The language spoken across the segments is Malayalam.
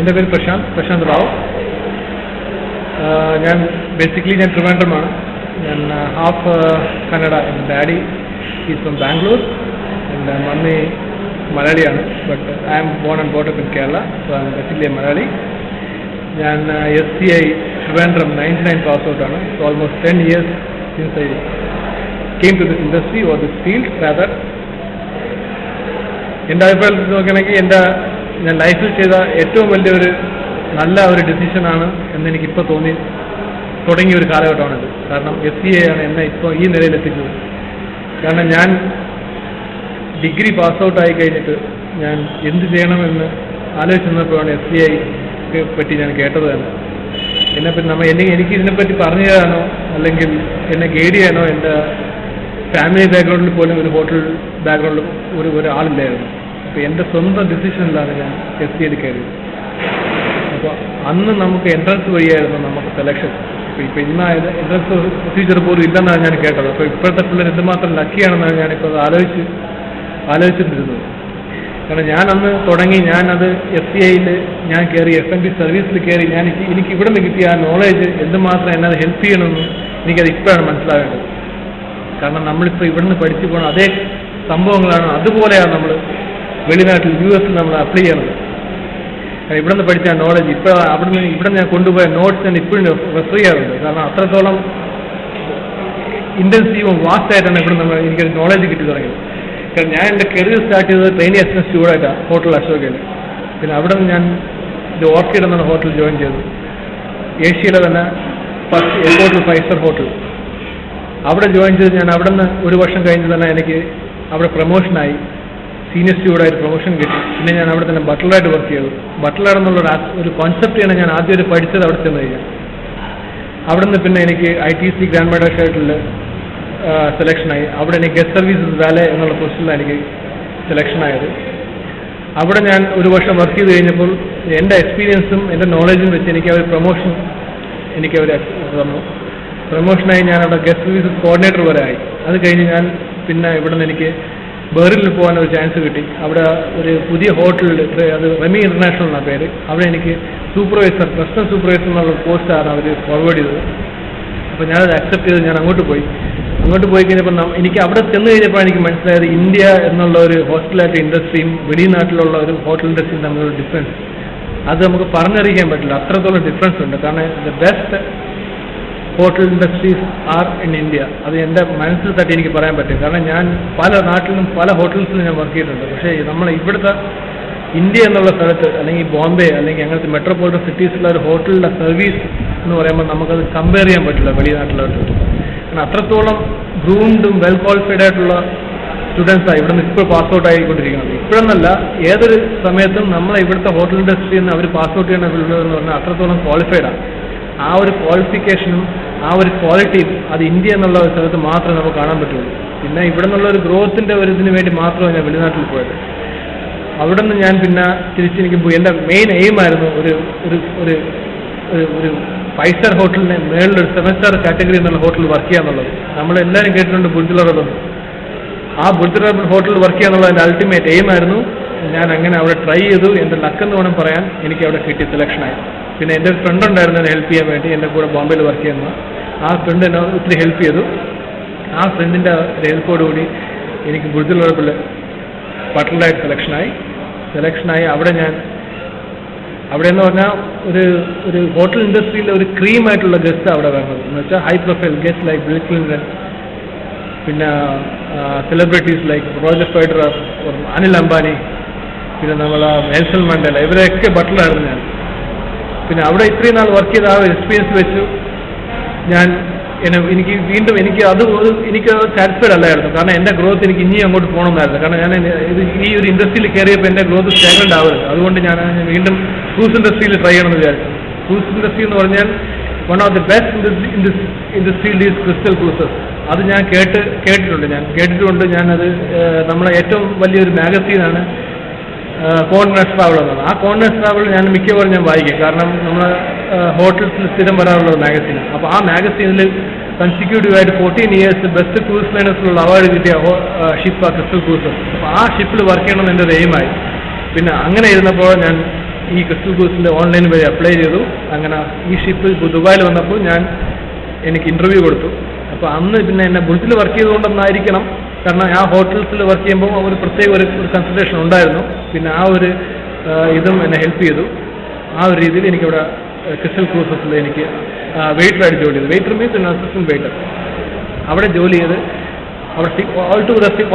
എൻ്റെ പേര് പ്രശാന്ത് റാവു. ഞാൻ ബേസിക്കലി ട്രിവാൻഡ്രമാണ്. ഞാൻ ഹാഫ് കന്നഡ. എൻ്റെ ഡാഡി ഈസ് ഫ്രം ബാംഗ്ലൂർ എൻ്റെ മമ്മി മലയാളിയാണ്. But I am born and brought up in Kerala. So I am basically a Malayali. ഞാൻ SCI ട്രിവാൻഡ്രം 99 പാസ് ഔട്ടാണ്. So almost 10 years since I came to this industry or this field rather. എൻ്റെ അഭിപ്രായത്തിൽ നോക്കുകയാണെങ്കിൽ ഞാൻ ലൈഫിൽ ചെയ്ത ഏറ്റവും വലിയൊരു നല്ല ഒരു ഡിസിഷനാണ് എന്നെനിക്കിപ്പോൾ തുടങ്ങിയ ഒരു കാലഘട്ടമാണിത്. കാരണം SCI ആണ് എന്നെ ഇപ്പോൾ ഈ നിലയിലെത്തിച്ചത്. കാരണം ഞാൻ ഡിഗ്രി പാസ് ഔട്ടായി കഴിഞ്ഞിട്ട് ഞാൻ എന്ത് ചെയ്യണമെന്ന് ആലോചിച്ചപ്പോഴാണ് SCI പറ്റി ഞാൻ കേട്ടത് തന്നെ. എന്നെപ്പറ്റി എനിക്ക് ഇതിനെപ്പറ്റി പറഞ്ഞു തരാനോ അല്ലെങ്കിൽ എന്നെ ഗൈഡ് ചെയ്യാനോ എൻ്റെ ഫാമിലി ബാക്ക്ഗ്രൗണ്ടിൽ പോലും ഒരു ഹോട്ടൽ ബാക്ക്ഗ്രൗണ്ടിൽ ഒരാളില്ലായിരുന്നു. അപ്പോൾ എൻ്റെ സ്വന്തം ഡിസിഷനിലാണ് ഞാൻ SCIയിൽ കയറിയത്. അപ്പോൾ അന്ന് നമുക്ക് എൻട്രൻസ് വഴിയായിരുന്നു നമുക്ക് സെലക്ഷൻ. ഇപ്പോൾ ഇന്നായത് എൻട്രൻസ് പ്രൊസീജിയർ പോലും ഇല്ലെന്നാണ് ഞാൻ കേട്ടത്. അപ്പോൾ ഇപ്പോഴത്തെ പിള്ളേർ എന്തുമാത്രം ലക്കിയാണെന്നാണ് ഞാനിപ്പോൾ ആലോചിച്ചിട്ടിരുന്നത്. കാരണം ഞാൻ അന്ന് തുടങ്ങി, ഞാനത് SCIയിൽ ഞാൻ കയറി, F&B സർവീസിൽ കയറി, എനിക്ക് ഇവിടെ നിന്ന് കിട്ടിയ ആ നോളേജ് എന്തുമാത്രം എന്നെ അത് ഹെൽപ്പ് ചെയ്യണമെന്ന് എനിക്കത് ഇപ്പോഴാണ് മനസ്സിലാവേണ്ടത്. കാരണം നമ്മളിപ്പോൾ ഇവിടുന്ന് പഠിച്ചു പോകണം അതേ സംഭവങ്ങളാണ്, അതുപോലെയാണ് നമ്മൾ വെളിനാട്ടിൽ US നമ്മൾ അപ്ലൈ ചെയ്യണത്. ഇവിടെ നിന്ന് പഠിച്ച നോളജ് ഇവിടെ ഞാൻ കൊണ്ടുപോയ നോട്ട്സ് ഞാൻ ഇപ്പോഴും റെഫർ ചെയ്യാറുണ്ട്. കാരണം അത്രത്തോളം ഇൻറ്റൻസീവും വാസ്റ്റായിട്ടാണ് ഇവിടെ എനിക്കൊരു നോളജ് കിട്ടി തുടങ്ങിയത്. കാരണം ഞാൻ എൻ്റെ കരിയർ സ്റ്റാർട്ട് ചെയ്തത് ട്രെയിനിങ് അസിസ്റ്റന്റ് സ്റ്റ്യൂർഡായിട്ടാണ് ഹോട്ടൽ അശോകയിൽ. പിന്നെ അവിടെ നിന്ന് ഞാൻ ഓർക്കിഡ് എന്ന ഹോട്ടൽ ജോയിൻ ചെയ്തു. ഏഷ്യയിലെ തന്നെ ഫസ്റ്റ് എയർപോർട്ടിൽ 5-star ഹോട്ടൽ. അവിടെ ജോയിൻ ചെയ്ത് ഞാൻ അവിടെ നിന്ന് ഒരു വർഷം കഴിഞ്ഞ് തന്നെ എനിക്ക് അവിടെ പ്രൊമോഷനായി, സീനിയർ സ്റ്റ്യൂർഡായിട്ട് പ്രൊമോഷൻ കിട്ടി. പിന്നെ ഞാൻ അവിടെ തന്നെ ബട്ട്ലറായിട്ട് വർക്ക് ചെയ്തു. ബട്ട്ലർ എന്നുള്ള ഒരു കോൺസെപ്റ്റാണ് ഞാൻ ആദ്യം പഠിച്ചത് അവിടെ ചെന്ന് കഴിഞ്ഞാൽ. അവിടെ നിന്ന് പിന്നെ എനിക്ക് ITC ഗ്രാൻഡ് മെഡൽ ഷർട്ടിൽ സെലക്ഷനായി. അവിടെ എനിക്ക് ഗസ്റ്റ് സർവീസസ് വാലെ എന്നുള്ള പൊസിഷനിലാണ് എനിക്ക് സെലക്ഷനായത്. അവിടെ ഞാൻ ഒരു വർഷം വർക്ക് ചെയ്ത് കഴിഞ്ഞപ്പോൾ എൻ്റെ എക്സ്പീരിയൻസും എൻ്റെ നോളജും വെച്ച് എനിക്ക് അവർ പ്രൊമോഷൻ തന്നു. പ്രൊമോഷനായി ഞാൻ അവിടെ ഗസ്റ്റ് സർവീസസ് കോർഡിനേറ്റർ വരെ ആയി. അത് കഴിഞ്ഞ് ഞാൻ പിന്നെ ഇവിടെ നിന്ന് എനിക്ക് ബെറിൽ പോകാൻ ഒരു ചാൻസ് കിട്ടി. അവിടെ ഒരു പുതിയ ഹോട്ടലിൽ, അത് റെമി ഇൻ്റർനാഷണൽ എന്നാണ് പേര്, അവിടെ എനിക്ക് റെസ്റ്റോറൻറ്റ് സൂപ്പർവൈസർ എന്നുള്ള പോസ്റ്റാണ് അവർ ഫോർവേഡ് ചെയ്തത്. അപ്പോൾ ഞാനത് അക്സെപ്റ്റ് ചെയ്ത് ഞാൻ അങ്ങോട്ട് പോയി കഴിഞ്ഞപ്പോൾ എനിക്ക് അവിടെ ചെന്ന് കഴിഞ്ഞപ്പോൾ എനിക്ക് മനസ്സിലായത് ഇന്ത്യ എന്നുള്ള ഒരു ഹോസ്പിറ്റാലിറ്റി ഇൻഡസ്ട്രിയും വെളിനാട്ടിലുള്ള ഒരു ഹോട്ടൽ ഇൻഡസ്ട്രിയും തമ്മിലുള്ള ഡിഫറൻസ് അത് നമുക്ക് പറഞ്ഞറിയിക്കാൻ പറ്റില്ല. അത്രത്തോളം ഡിഫറൻസ് ഉണ്ട്. കാരണം the best hotel industries are in India. അത് എൻ്റെ മനസ്സിൽ തട്ടി എനിക്ക് പറയാൻ പറ്റും. കാരണം ഞാൻ പല നാട്ടിലും പല ഹോട്ടൽസിലും ഞാൻ വർക്ക് ചെയ്തിട്ടുണ്ട്. പക്ഷേ ഇവിടുത്തെ ഇന്ത്യ എന്നുള്ള സ്ഥലത്ത്, അല്ലെങ്കിൽ ബോംബെ അല്ലെങ്കിൽ അങ്ങനത്തെ മെട്രോപൊളിറ്റൻ സിറ്റീസിലുള്ള ഒരു ഹോട്ടലിൻ്റെ സർവീസ് എന്ന് പറയുമ്പോൾ നമുക്കത് കമ്പയർ ചെയ്യാൻ പറ്റില്ല വെളിനാട്ടിലോട്ട്. കാരണം അത്രത്തോളം ഗ്രൂംഡും വെൽ ക്വാളിഫൈഡ് ആയിട്ടുള്ള സ്റ്റുഡൻസാണ് ഇവിടെ നിന്ന് ഇപ്പോൾ പാസ് ഔട്ട് ആയിക്കൊണ്ടിരിക്കുന്നത്. ഇപ്പോഴെന്നല്ല, ഏതൊരു സമയത്തും നമ്മളെ ഇവിടുത്തെ ഹോട്ടൽ ഇൻഡസ്ട്രിയിൽ നിന്ന് അവർ പാസ് ഔട്ട് ചെയ്യുന്ന പിള്ളേരെന്ന് പറഞ്ഞാൽ അത്രത്തോളം ക്വാളിഫൈഡാണ്. ആ ഒരു ക്വാളിഫിക്കേഷനും ആ ഒരു ക്വാളിറ്റിയും അത് ഇന്ത്യ എന്നുള്ള ഒരു സ്ഥലത്ത് മാത്രമേ നമുക്ക് കാണാൻ പറ്റുള്ളൂ. പിന്നെ ഇവിടെ നിന്നുള്ള ഒരു ഗ്രോത്തിൻ്റെ ഒരു ഇതിന് വേണ്ടി മാത്രമാണ് ഞാൻ വെളിനാട്ടിൽ പോയത്. അവിടെ നിന്ന് ഞാൻ പിന്നെ തിരിച്ചെനിക്ക് എൻ്റെ മെയിൻ എയിമായിരുന്നു ഒരു ഒരു ഒരു ഒരു 5-star ഹോട്ടലിനെ മേളിലൊരു 7-star കാറ്റഗറി എന്നുള്ള ഹോട്ടലിൽ വർക്ക് ചെയ്യാന്നുള്ളത്. നമ്മളെല്ലാവരും കേട്ടിട്ടുണ്ട് ബുർജ് ആ ബുർജ് ഹോട്ടലിൽ വർക്ക് ചെയ്യാന്നുള്ള എൻ്റെ അൾട്ടിമേറ്റ് എയിമായിരുന്നു. ഞാൻ അങ്ങനെ അവിടെ ട്രൈ ചെയ്തു. എൻ്റെ ലക്കെന്ന് വേണം പറയാൻ, എനിക്ക് അവിടെ കിട്ടി, സെലക്ഷനായി. പിന്നെ എൻ്റെ ഒരു ഫ്രണ്ട് ഉണ്ടായിരുന്നു എന്നെ ഹെൽപ്പ് ചെയ്യാൻ വേണ്ടി, എൻ്റെ കൂടെ ബോംബെയിൽ വർക്ക് ചെയ്യുന്ന ആ ഫ്രണ്ട് എന്നെ ഒത്തിരി ഹെൽപ്പ് ചെയ്തു. ആ ഫ്രണ്ടിൻ്റെ ഹെൽപ്പോടുകൂടി എനിക്ക് ബുർജ് ബട്ട്ലറായിട്ട് സെലക്ഷനായി. അവിടെ എന്ന് പറഞ്ഞാൽ ഒരു ഹോട്ടൽ ഇൻഡസ്ട്രിയിൽ ഒരു ക്രീമായിട്ടുള്ള ഗസ്റ്റ് അവിടെ വരുന്നത് എന്ന് വെച്ചാൽ high profile guest like Bill Clinton, പിന്നെ celebrities like Roger Federer, Anil Ambani, പിന്നെ നെൽസൺ മണ്ടേല, ഇവരെയൊക്കെ ബട്ട്ലറായിരുന്നു ഞാൻ. പിന്നെ അവിടെ ഇത്രയും നാൾ വർക്ക് ചെയ്ത ആ എക്സ്പീരിയൻസ് വെച്ചു എനിക്ക് സാറ്റിസ്ഫൈഡ് അല്ലായിരുന്നു. കാരണം എൻ്റെ ഗ്രോത്ത് എനിക്ക് ഇനിയും അങ്ങോട്ട് പോകണമെന്നായിരുന്നു. കാരണം ഈ ഒരു ഇൻഡസ്ട്രിയിൽ കയറിയപ്പോൾ എൻ്റെ ഗ്രോത്ത് സ്റ്റാഗ്നൻ്റ് ആവരുത്. അതുകൊണ്ട് ഞാൻ വീണ്ടും ക്രൂസ് ഇൻഡസ്ട്രിയിൽ ട്രൈ ചെയ്യണമെന്ന് വിചാരിച്ചു. ക്രൂസ് ഇൻഡസ്ട്രി എന്ന് പറഞ്ഞാൽ വൺ ഓഫ് ദി ബെസ്റ്റ് ഇൻഡസ്ട്രിയിൽ ഈസ് ക്രിസ്റ്റൽ ക്രൂസസ്. അത് ഞാൻ കേട്ടിട്ടുണ്ട്. ഞാനത് നമ്മളെ ഏറ്റവും വലിയൊരു മാഗസീനാണ് കോൺഗ്രസ് ട്രാവൽ എന്നാണ്. ആ കോൺഗ്രസ് ട്രാവൽ ഞാൻ മിക്കവാറും ഞാൻ വായിക്കും. കാരണം നമ്മൾ ഹോട്ടൽസിൽ സ്ഥിരം വരാറുള്ള മാഗസീനാണ്. അപ്പോൾ ആ മാഗസീനിൽ കൺസിക്യൂട്ടീവായിട്ട് 14 years ബെസ്റ്റ് ക്രൂസ് ലൈനേഴ്സിലുള്ള അവാർഡ് കിട്ടിയ ഷിപ്പാണ് ക്രിസ്റ്റൽ ക്രൂസസ്. അപ്പോൾ ആ ഷിപ്പിൽ വർക്ക് ചെയ്യണമെന്ന് എൻ്റെ ഒരു എയിമായി. പിന്നെ അങ്ങനെ ഇരുന്നപ്പോൾ ഞാൻ ഈ ക്രിസ്റ്റൽ ക്രൂസിൻ്റെ ഓൺലൈൻ വഴി അപ്ലൈ ചെയ്തു. അങ്ങനെ ഈ ഷിപ്പ് ദുബായിൽ വന്നപ്പോൾ എനിക്ക് ഇൻ്റർവ്യൂ കൊടുത്തു. അപ്പോൾ അന്ന് പിന്നെ എന്നെ ബുൾസിൽ വർക്ക് ചെയ്തുകൊണ്ടെന്നായിരിക്കണം, കാരണം ആ ഹോട്ടൽസിൽ വർക്ക് ചെയ്യുമ്പോൾ ഒരു പ്രത്യേക ഒരു കൺസിഡറേഷൻ ഉണ്ടായിരുന്നു. പിന്നെ ആ ഒരു ഇതും എന്നെ ഹെൽപ്പ് ചെയ്തു. ആ ഒരു രീതിയിൽ എനിക്കിവിടെ ക്രിസ്റ്റൽ ക്രൂസസിൽ എനിക്ക് വെയിറ്ററായിട്ട് ജോലി ചെയ്തു. Waiter means assistant waiter. അവിടെ ജോലി ചെയ്ത് അവിടെ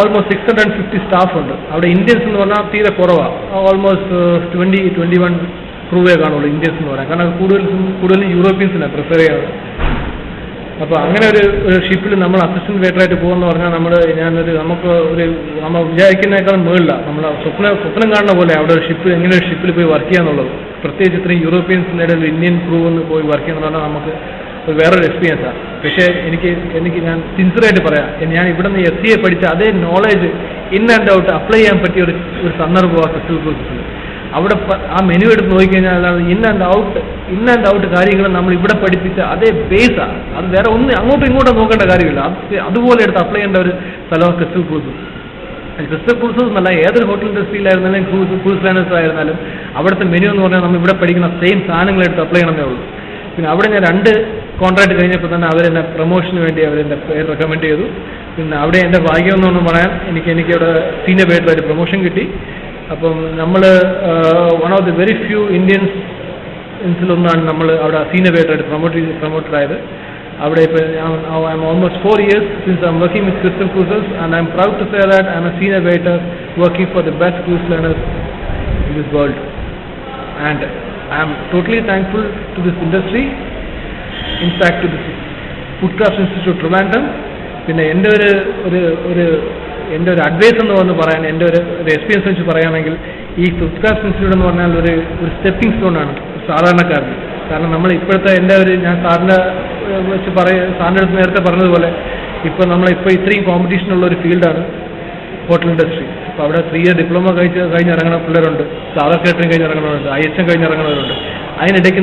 ഓൾമോസ്റ്റ് 650 സ്റ്റാഫ് ഉണ്ട്. അവിടെ ഇന്ത്യൻസ് എന്ന് പറഞ്ഞാൽ തീരെ കുറവാണ്. ഓൾമോസ്റ്റ് 20-21 ക്രൂവേ കാണുള്ളൂ ഇന്ത്യൻസ് എന്ന് പറയാം. കാരണം കൂടുതലും യൂറോപ്യൻസിനാണ് പ്രിഫർ ചെയ്യാറ്. അപ്പോൾ അങ്ങനെ ഒരു ഷിപ്പിൽ നമ്മൾ അസിസ്റ്റന്റ് വെയിറ്ററായിട്ട് പോകുമെന്ന് പറഞ്ഞാൽ നമ്മൾ വിചാരിക്കുന്നതിനേക്കാളും മുകളിലാണ്. നമ്മൾ സ്വപ്നം കാണുന്ന പോലെ അവിടെ ഒരു ഷിപ്പ് എങ്ങനെ ഒരു ഷിപ്പിൽ പോയി വർക്ക് ചെയ്യാന്നുള്ളത്. പ്രത്യേകിച്ച് ഇത്രയും യൂറോപ്യൻസിൻ്റെ ഇടയിൽ ഇന്ത്യൻ ക്രൂ ഒന്ന് പോയി വർക്ക് ചെയ്യാന്ന് പറഞ്ഞാൽ നമുക്ക് ഒരു വേറൊരു എക്സ്പീരിയൻസാണ്. പക്ഷേ എനിക്ക് ഞാൻ സിൻസിയറായിട്ട് പറയാം, ഞാൻ ഇവിടെ നിന്ന് SCA പഠിച്ച അതേ knowledge in and out apply ചെയ്യാൻ പറ്റിയ ഒരു സന്ദർഭമാണ് ക്രിസ്റ്റൽ ക്രൂസസിൽ. അവിടെ ആ മെനു എടുത്ത് നോക്കിക്കഴിഞ്ഞാൽ ഇൻ ആൻഡ് ഔട്ട് കാര്യങ്ങൾ നമ്മൾ ഇവിടെ പഠിപ്പിച്ച അതേ ബേസാണ്. അത് വേറെ ഒന്നും അങ്ങോട്ടും ഇങ്ങോട്ടും നോക്കേണ്ട കാര്യമില്ല. അതുപോലെ എടുത്ത് അപ്ലൈ ചെയ്യേണ്ട ഒരു സ്ഥലമാണ് ക്രിസ്റ്റൽ ക്രൂസസ്. ക്രിസ്റ്റൽ ക്രൂസസ് എന്നല്ല, ഏതൊരു ഹോട്ടൽ ഇൻഡസ്ട്രിയിലായിരുന്നാലും ക്രൂസ് ലൈനേഴ്സ് ആയിരുന്നാലും അവിടുത്തെ മെനു എന്ന് പറഞ്ഞാൽ നമ്മൾ ഇവിടെ പഠിക്കുന്ന സെയിം സാധനങ്ങൾ എടുത്ത് അപ്ലൈ ചെയ്യണമെന്നേ ഉള്ളൂ. പിന്നെ അവിടെ ഞാൻ 2 കോൺട്രാക്ട് കഴിഞ്ഞപ്പോൾ തന്നെ അവരെന്നെ പ്രൊമോഷന് വേണ്ടി അവരെൻ്റെ പേര് റെക്കമെൻഡ് ചെയ്തു. പിന്നെ അവിടെ എൻ്റെ ഭാഗ്യം എന്നൊന്നും പറയാൻ എനിക്കവിടെ സീനിയർ വെയിറ്ററായിട്ട് പ്രൊമോഷൻ കിട്ടി. അപ്പം നമ്മൾ one of the very few ഇന്ത്യൻസിലൊന്നാണ് നമ്മൾ അവിടെ സീനിയർ വെയിറ്ററായിട്ട് പ്രൊമോട്ടറായത്. അവിടെ ഇപ്പോൾ I am almost 4 years since I'm working with Crystal Cruises, and I'm proud to say that I'm a senior waiter working for the best cruise liners in this world. And I'm totally thankful to this industry, in fact to this Foodcraft Institute Trivandrum. പിന്നെ എൻ്റെ ഒരു അഡ്വൈസ് എന്ന് പറയാൻ, എൻ്റെ ഒരു എക്സ്പീരിയൻസ് വെച്ച് പറയുകയാണെങ്കിൽ, ഈ ഫുഡ്ക്രാഫ്റ്റ് ഇൻസ്റ്റിറ്റ്യൂട്ട് എന്ന് പറഞ്ഞാൽ ഒരു സ്റ്റെപ്പിംഗ് സ്റ്റോണാണ് സാധാരണക്കാരന്. കാരണം നമ്മൾ ഇപ്പോഴത്തെ ഞാൻ സാറിൻ്റെ അടുത്ത് നേരത്തെ പറഞ്ഞതുപോലെ ഇപ്പോൾ ഇത്രയും കോമ്പറ്റീഷനുള്ള ഒരു ഫീൽഡാണ് ഹോട്ടൽ ഇൻഡസ്ട്രി. അപ്പോൾ അവിടെ 3 year ഡിപ്ലോമ കഴിഞ്ഞിറങ്ങുന്ന പിള്ളേരുണ്ട്, സാധാ കേറ്ററിംഗ് കഴിഞ്ഞിറങ്ങുന്നവരുണ്ട്, IHM കഴിഞ്ഞിറങ്ങുന്നവരുണ്ട്. അതിനിടയ്ക്ക്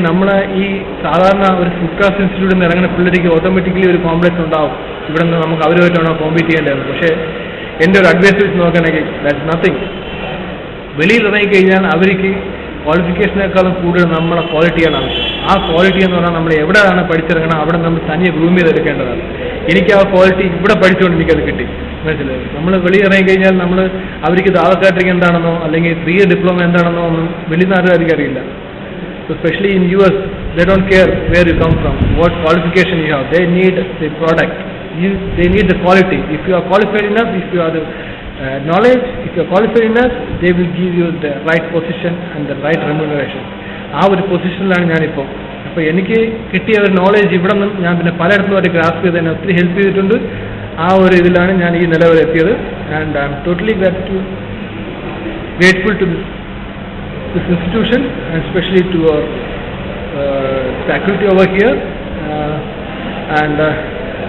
ഈ സാധാരണ ഒരു ഫുഡ്ക്രാഫ്റ്റ് ഇൻസ്റ്റിറ്റ്യൂട്ടിൽ നിന്ന് ഇറങ്ങുന്ന പിള്ളേർക്ക് ഓട്ടോമാറ്റിക്കലി ഒരു കോംപ്ലക്സ് ഉണ്ടാവും, ഇവിടെ നിന്ന് നമുക്ക് അവരുമായിട്ടാണോ കോമ്പീറ്റ് ചെയ്യേണ്ടത്. പക്ഷേ എൻ്റെ ഒരു അഡ്വൈസ് വെച്ച് നോക്കുകയാണെങ്കിൽ ദാറ്റ്സ് നത്തിങ്. വെളിയിൽ ഇറങ്ങിക്കഴിഞ്ഞാൽ അവർക്ക് ക്വാളിഫിക്കേഷനേക്കാളും കൂടുതൽ നമ്മളെ ക്വാളിറ്റിയാണ് ആവശ്യം. ആ ക്വാളിറ്റി എന്ന് പറഞ്ഞാൽ നമ്മൾ എവിടെയാണ് പഠിച്ചിറങ്ങണം അവിടെ നമ്മൾ തനിയെ ഗ്രൂം ചെയ്തെടുക്കേണ്ടതാണ്. എനിക്ക് ആ ക്വാളിറ്റി ഇവിടെ പഠിച്ചുകൊണ്ട് എനിക്കത് കിട്ടി, മനസ്സിലായി. നമ്മൾ വെളിയിൽ ഇറങ്ങിക്കഴിഞ്ഞാൽ അവർക്ക് ദാവ കാറ്ററിംഗ് എന്താണെന്നോ അല്ലെങ്കിൽ 3 year ഡിപ്ലോമ എന്താണെന്നോ ഒന്നും വെളിയിൽ നിന്ന് ആരും അറിയില്ല. Especially in US, they don't care where you come from, what qualification you have. They need the product. They need the quality. If you are qualified enough, if you are the knowledge, if you are qualified enough, they will give you the right position and the right remuneration. ആ ഒരു പൊസിഷനിലാണ് ഞാനിപ്പോൾ. അപ്പോൾ എനിക്ക് കിട്ടിയ ഒരു നോളേജ് ഇവിടെ നിന്നും ഞാൻ പിന്നെ പലയിടത്തുമായിട്ട് ഗ്രാസ്പ് ചെയ്ത് എന്നെ ഒത്തിരി ഹെൽപ്പ് ചെയ്തിട്ടുണ്ട്. ആ ഒരു ഇതിലാണ് ഞാൻ ഈ നില വരെ എത്തിയത്. And I am totally grateful to this institution, and especially to our faculty over here, and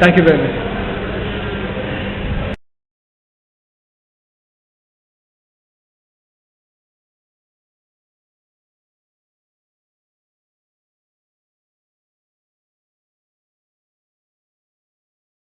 thank you very much.